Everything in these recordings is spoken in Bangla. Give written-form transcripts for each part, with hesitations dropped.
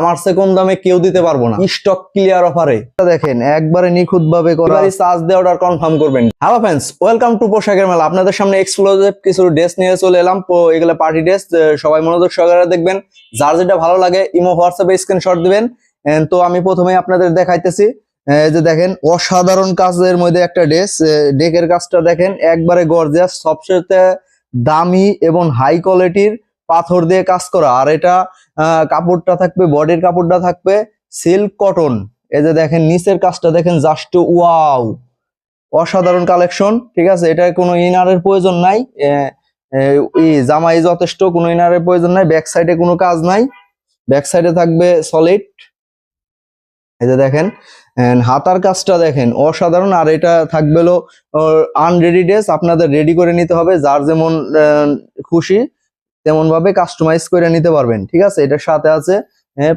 আমার সে কম দামে কেউ দিতে পারবো না। স্টক ক্লিয়ার অফারে দেখেন একবারে নিখুঁত ভাবে করা, চার্জ দিয়ে অর্ডার কনফার্ম করবেন। হ্যালো ফ্রেন্ডস, ওয়েলকাম টু পোশাকের মেলা। আপনাদের সামনে এক্সক্লুসিভ কিছু ড্রেস নিয়ে চলে এলাম। এগুলো পার্টি ড্রেস, সবাই মনোযোগ সহকারে দেখবেন। যার যেটা ভালো লাগে ইমো হোয়াটসঅ্যাপে স্ক্রিনশট দিবেন। তো আমি প্রথমে আপনাদের দেখাইতেছি, যে দেখেন অসাধারণ কাজের মধ্যে একটা ড্রেস। ডেকের কাজটা দেখেন একবারে গর্জিয়াস, সবচেয়ে দামি এবং হাই কোয়ালিটির পাথর দিয়ে কাজ করা। আর এটা কাপড়টা থাকবে, বডির কাপড়টা থাকবে সিল্ক কটন। এই যে দেখেন নিচের কাজটা দেখেন, জাস্ট ওয়াও, অসাধারণ কালেকশন। ঠিক আছে, এটা কোনো ইনারের প্রয়োজন নাই, জামাই যথেষ্ট, কোনো ইনারের প্রয়োজন নাই। ব্যাক সাইডে কোনো কাজ নাই, ব্যাক সাইডে থাকবে সলিড। এই যে দেখেন হাতার কাজটা দেখেন অসাধারণ। আর এটা থাকবে হলো আনরেডি ড্রেস, আপনাদের রেডি করে নিতে হবে। যার যেমন খুশি তেমন ভাবে কাস্টমাইজ করে নিতে পারবেন। ঠিক আছে, এটার সাথে আছে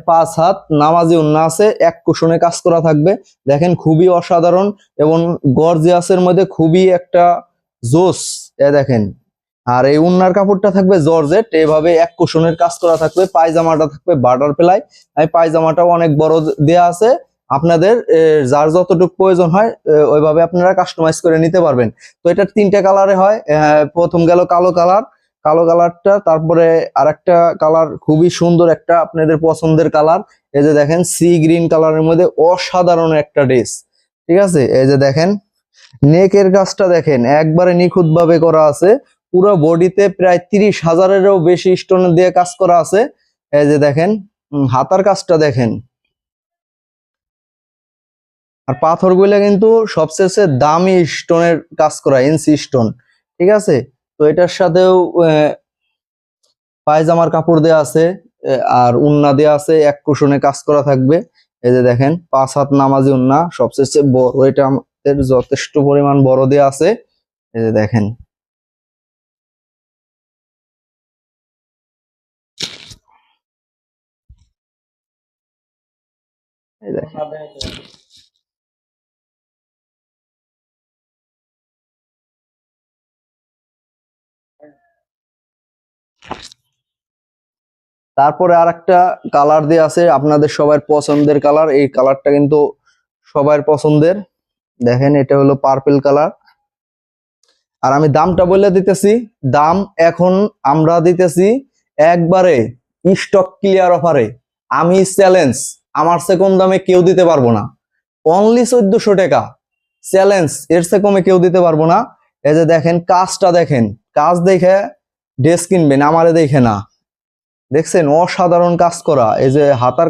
5 হাত নামাজি ওন্না আছে, এক কুশনে কাজ করা থাকবে। দেখেন খুবই অসাধারণ এবং গর্জিয়াসের মধ্যে খুবই একটা জোস। দেখেন, আর এই উন্নার কাপড়টা থাকবে জর্জেট, এভাবে এক কুশনের কাজ করা থাকবে। পায়জামাটা থাকবে বাটারফ্লাই, পায়জামাটাও অনেক বড় দেয়া আছে। আপনাদের যার যতটুকু প্রয়োজন হয় ওইভাবে আপনারা কাস্টমাইজ করে নিতে পারবেন। তো এটা 3টে কালারে হয়। প্রথম গেল কালো কালার, কালো কালারটা, তারপরে আরেকটা কালার খুবই সুন্দর একটা আপনাদের পছন্দের কালার। এই যে দেখেন সি গ্রিন কালারের মধ্যে অসাধারণ একটা ড্রেস। ঠিক আছে, এই যে দেখেন নেকের কাজটা দেখেন একবারে নিখুঁত ভাবে করা আছে। পুরো বডিতে প্রায় 30,000-এরও বেশি স্টোন দিয়ে কাজ করা আছে। এই যে দেখেন হাতার কাজটা দেখেন। আর পাথরগুলো কিন্তু সবচেয়ে দামি স্টোনের কাজ করা, এনসি স্টোন। ঠিক আছে, তো এটার সাথেও পায়জামার কাপড় দেয়া আছে, আর উন্না দেয়া আছে, এক কুশনে কাজ করা থাকবে। এই যে দেখেন 5 হাত নামাজি উন্না, সবচেয়ে বড়, এটা আমাদের যথেষ্ট পরিমাণ বড় দেয়া আছে। এই যে দেখেন এই দেখেন তারপরে আর একটা কালার দিয়ে আছে আপনাদের সবার পছন্দের কালার। এই কালারটা কিন্তু সবার পছন্দের। দেখেন এটা হলো পার্পল কালার। আর আমি দামটা বলে দিতেছি, দাম এখন আমরা দিতেছি একবারে স্টক ক্লিয়ার অফারে। আমি চ্যালেঞ্জ, আমার চেয়ে কম দামে কেউ দিতে পারবো না। অনলি 1400 টাকা চ্যালেঞ্জ, এর চেয়ে কমে কেউ দিতে পারবো না। এই যে দেখেন কাজটা দেখেন, কাজ দেখে ড্রেস কিনবেন, আমারে দেখে না। দেখছেন অসাধারণ কাজ করা। এই যে হাতার